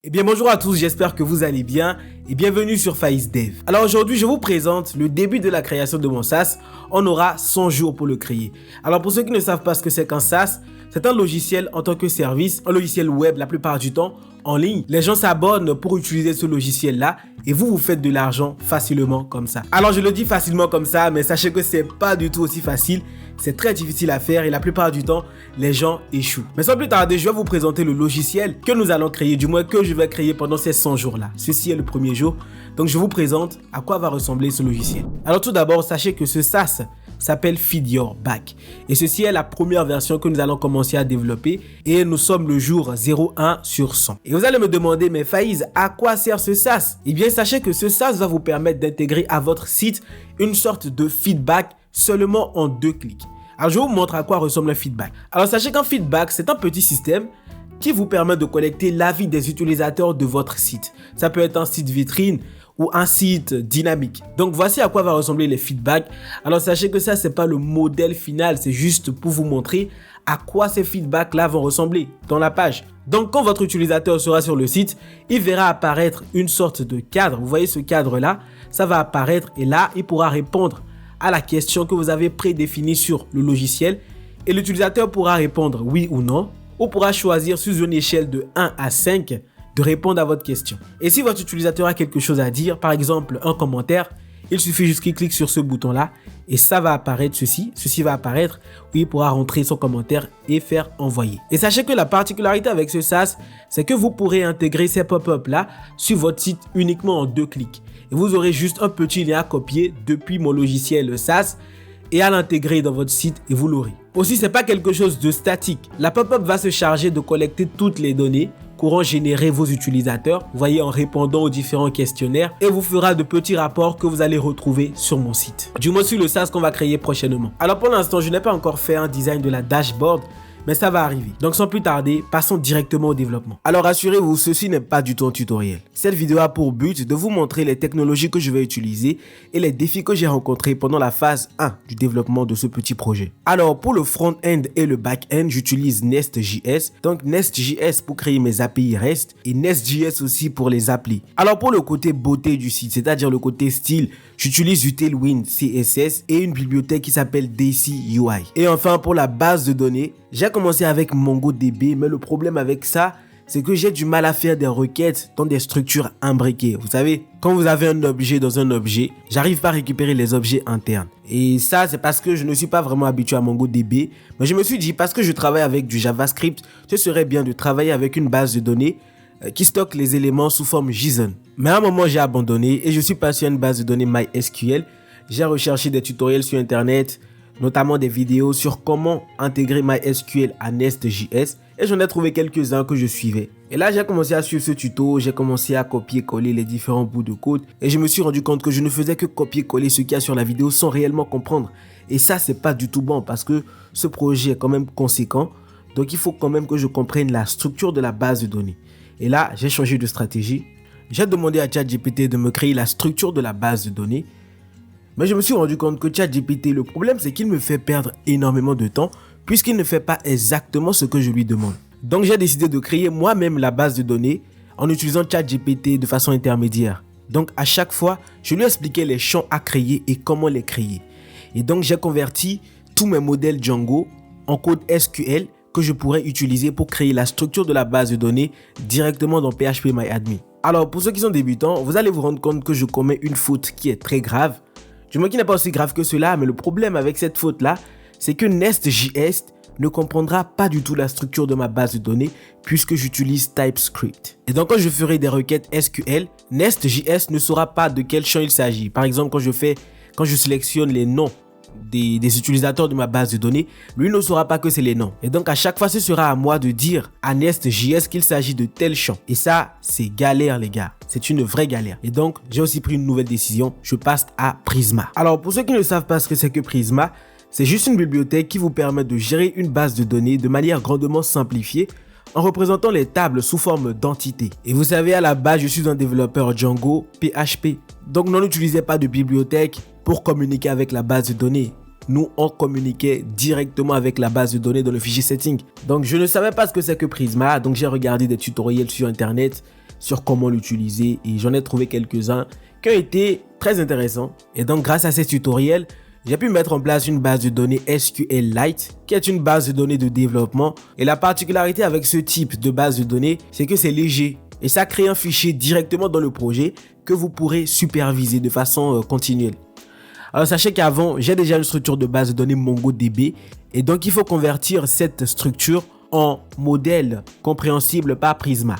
Eh bien bonjour à tous, j'espère que vous allez bien et bienvenue sur Faiz Dev. Alors aujourd'hui je vous présente le début de la création de mon SaaS. On aura 100 jours pour le créer. Alors pour ceux qui ne savent pas ce que c'est qu'un SaaS, c'est un logiciel en tant que service, un logiciel web la plupart du temps en ligne. Les gens s'abonnent pour utiliser ce logiciel là et vous faites de l'argent facilement comme ça. Alors je le dis facilement comme ça, mais sachez que c'est pas du tout aussi facile. C'est très difficile à faire et la plupart du temps, les gens échouent. Mais sans plus tarder, je vais vous présenter le logiciel que nous allons créer, du moins que je vais créer pendant ces 100 jours-là. Ceci est le premier jour. Donc je vous présente à quoi va ressembler ce logiciel. Alors tout d'abord, sachez que ce SaaS s'appelle Feed Your Back. Et ceci est la première version que nous allons commencer à développer et nous sommes le jour 01 sur 100. Et vous allez me demander, mais Faiz, à quoi sert ce SaaS? Eh bien, sachez que ce SaaS va vous permettre d'intégrer à votre site une sorte de feedback seulement en 2 clics. Alors je vous montre à quoi ressemble un feedback. Alors sachez qu'un feedback, c'est un petit système qui vous permet de collecter l'avis des utilisateurs de votre site. Ça peut être un site vitrine ou un site dynamique. Donc voici à quoi va ressembler les feedbacks. Alors sachez que ça, c'est pas le modèle final, c'est juste pour vous montrer à quoi ces feedbacks là vont ressembler dans la page. Donc quand votre utilisateur sera sur le site, il verra apparaître une sorte de cadre. Vous voyez ce cadre là, ça va apparaître et là, il pourra répondre à la question que vous avez prédéfinie sur le logiciel et l'utilisateur pourra répondre oui ou non ou pourra choisir sur une échelle de 1 à 5 de répondre à votre question. Et si votre utilisateur a quelque chose à dire, par exemple un commentaire, il suffit juste qu'il clique sur ce bouton là et ça va apparaître ceci va apparaître où il pourra rentrer son commentaire et faire envoyer. Et sachez que la particularité avec ce SaaS, c'est que vous pourrez intégrer ces pop-up là sur votre site uniquement en 2 clics. Et vous aurez juste un petit lien à copier depuis mon logiciel SaaS et à l'intégrer dans votre site et vous l'aurez. Aussi, c'est pas quelque chose de statique. La pop-up va se charger de collecter toutes les données qu'auront générées vos utilisateurs, vous voyez, en répondant aux différents questionnaires et vous fera de petits rapports que vous allez retrouver sur mon site. Du moins sur le SaaS qu'on va créer prochainement. Alors pour l'instant, je n'ai pas encore fait un design de la dashboard, mais ça va arriver. Donc sans plus tarder, passons directement au développement. Alors rassurez-vous, ceci n'est pas du tout un tutoriel. Cette vidéo a pour but de vous montrer les technologies que je vais utiliser et les défis que j'ai rencontrés pendant la phase 1 du développement de ce petit projet. Alors pour le front-end et le back-end, j'utilise Nest.js. Donc Nest.js pour créer mes API REST et Nest.js aussi pour les applis. Alors pour le côté beauté du site, c'est-à-dire le côté style, j'utilise Tailwind CSS et une bibliothèque qui s'appelle Daisy UI. Et enfin pour la base de données, j'ai commencé avec MongoDB, mais le problème avec ça, c'est que j'ai du mal à faire des requêtes dans des structures imbriquées. Vous savez, quand vous avez un objet dans un objet, j'arrive pas à récupérer les objets internes. Et ça, c'est parce que je ne suis pas vraiment habitué à MongoDB. Mais je me suis dit, parce que je travaille avec du JavaScript, ce serait bien de travailler avec une base de données qui stocke les éléments sous forme JSON. Mais à un moment, j'ai abandonné et je suis passé à une base de données MySQL. J'ai recherché des tutoriels sur Internet, notamment des vidéos sur comment intégrer MySQL à Nest.js et j'en ai trouvé quelques-uns que je suivais. Et là, j'ai commencé à suivre ce tuto, j'ai commencé à copier-coller les différents bouts de code et je me suis rendu compte que je ne faisais que copier-coller ce qu'il y a sur la vidéo sans réellement comprendre. Et ça, c'est pas du tout bon parce que ce projet est quand même conséquent, donc il faut quand même que je comprenne la structure de la base de données. Et là, j'ai changé de stratégie. J'ai demandé à ChatGPT de me créer la structure de la base de données. Mais je me suis rendu compte que ChatGPT, le problème c'est qu'il me fait perdre énormément de temps puisqu'il ne fait pas exactement ce que je lui demande. Donc j'ai décidé de créer moi-même la base de données en utilisant ChatGPT de façon intermédiaire. Donc à chaque fois, je lui expliquais les champs à créer et comment les créer. Et donc j'ai converti tous mes modèles Django en code SQL que je pourrais utiliser pour créer la structure de la base de données directement dans PHPMyAdmin. Alors pour ceux qui sont débutants, vous allez vous rendre compte que je commets une faute qui est très grave. Du moins qui n'est pas aussi grave que cela, mais le problème avec cette faute-là, c'est que Nest.js ne comprendra pas du tout la structure de ma base de données puisque j'utilise TypeScript. Et donc quand je ferai des requêtes SQL, Nest.js ne saura pas de quel champ il s'agit. Par exemple, quand je sélectionne les noms des utilisateurs de ma base de données, lui ne saura pas que c'est les noms. Et donc à chaque fois, ce sera à moi de dire à Nest.js qu'il s'agit de tel champ. Et ça, c'est galère les gars. C'est une vraie galère. Et donc, j'ai aussi pris une nouvelle décision. Je passe à Prisma. Alors, pour ceux qui ne savent pas ce que c'est que Prisma, c'est juste une bibliothèque qui vous permet de gérer une base de données de manière grandement simplifiée en représentant les tables sous forme d'entités. Et vous savez, à la base, je suis un développeur Django PHP. Donc, n'utilisez pas de bibliothèque pour communiquer avec la base de données. Nous, on communiquait directement avec la base de données dans le fichier setting. Donc, je ne savais pas ce que c'est que Prisma. Donc, j'ai regardé des tutoriels sur Internet. sur comment l'utiliser et j'en ai trouvé quelques-uns qui ont été très intéressants. Et donc grâce à ces tutoriels, j'ai pu mettre en place une base de données SQLite qui est une base de données de développement. Et la particularité avec ce type de base de données, c'est que c'est léger et ça crée un fichier directement dans le projet que vous pourrez superviser de façon continuelle. Alors sachez qu'avant, j'ai déjà une structure de base de données MongoDB et donc il faut convertir cette structure en modèle compréhensible par Prisma.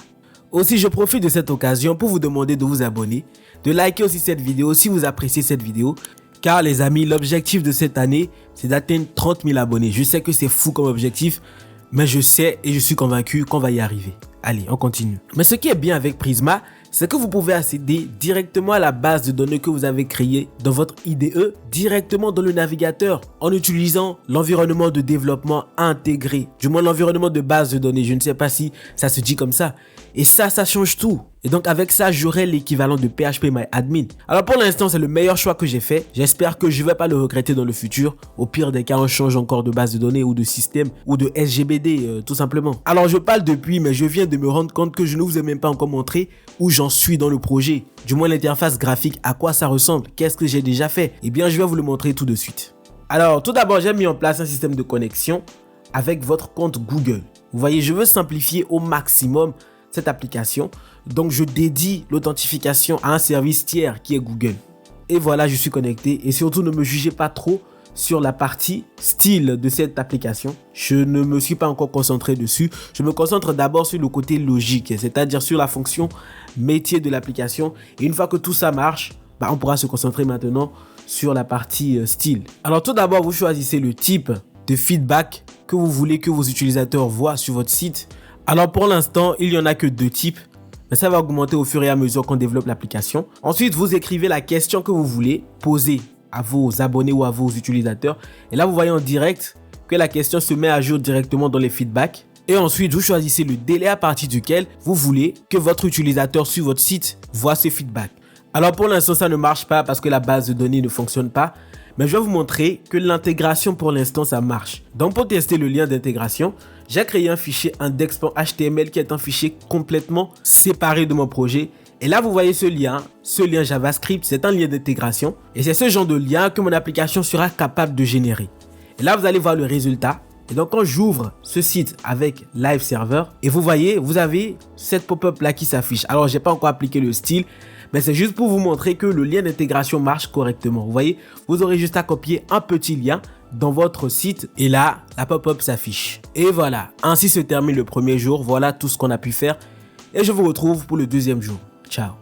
Aussi, je profite de cette occasion pour vous demander de vous abonner, de liker aussi cette vidéo si vous appréciez cette vidéo. Car les amis, l'objectif de cette année, c'est d'atteindre 30 000 abonnés. Je sais que c'est fou comme objectif, mais je sais et je suis convaincu qu'on va y arriver. Allez, on continue. Mais ce qui est bien avec Prisma, c'est que vous pouvez accéder directement à la base de données que vous avez créée dans votre IDE, directement dans le navigateur, en utilisant l'environnement de développement intégré. Du moins l'environnement de base de données, je ne sais pas si ça se dit comme ça. Et ça change tout. Et donc avec ça, j'aurai l'équivalent de PHPMyAdmin. Alors pour l'instant, c'est le meilleur choix que j'ai fait. J'espère que je ne vais pas le regretter dans le futur. Au pire des cas, on change encore de base de données ou de système ou de SGBD tout simplement. Alors je parle depuis, mais je viens de me rendre compte que je ne vous ai même pas encore montré où j'en suis dans le projet. Du moins l'interface graphique, à quoi ça ressemble, qu'est-ce que j'ai déjà fait. Eh bien, je vais vous le montrer tout de suite. Alors tout d'abord, j'ai mis en place un système de connexion avec votre compte Google. Vous voyez, je veux simplifier au maximum cette application, donc je dédie l'authentification à un service tiers qui est Google. Et voilà, je suis connecté et surtout ne me jugez pas trop sur la partie style de cette application. Je ne me suis pas encore concentré dessus. Je me concentre d'abord sur le côté logique, c'est-à-dire sur la fonction métier de l'application. Et une fois que tout ça marche, on pourra se concentrer maintenant sur la partie style. Alors tout d'abord, vous choisissez le type de feedback que vous voulez que vos utilisateurs voient sur votre site. Alors pour l'instant, il n'y en a que 2 types, mais ça va augmenter au fur et à mesure qu'on développe l'application. Ensuite, vous écrivez la question que vous voulez poser à vos abonnés ou à vos utilisateurs. Et là, vous voyez en direct que la question se met à jour directement dans les feedbacks. Et ensuite, vous choisissez le délai à partir duquel vous voulez que votre utilisateur sur votre site voit ce feedback. Alors pour l'instant, ça ne marche pas parce que la base de données ne fonctionne pas. Mais je vais vous montrer que l'intégration pour l'instant ça marche. Donc pour tester le lien d'intégration, j'ai créé un fichier index.html qui est un fichier complètement séparé de mon projet. Et là vous voyez ce lien JavaScript, c'est un lien d'intégration. Et c'est ce genre de lien que mon application sera capable de générer. Et là vous allez voir le résultat. Et donc quand j'ouvre ce site avec Live Server, et vous voyez, vous avez cette pop-up là qui s'affiche. Alors j'ai pas encore appliqué le style, mais c'est juste pour vous montrer que le lien d'intégration marche correctement. Vous voyez, vous aurez juste à copier un petit lien dans votre site et là, la pop-up s'affiche. Et voilà, ainsi se termine le premier jour. Voilà tout ce qu'on a pu faire et je vous retrouve pour le deuxième jour. Ciao.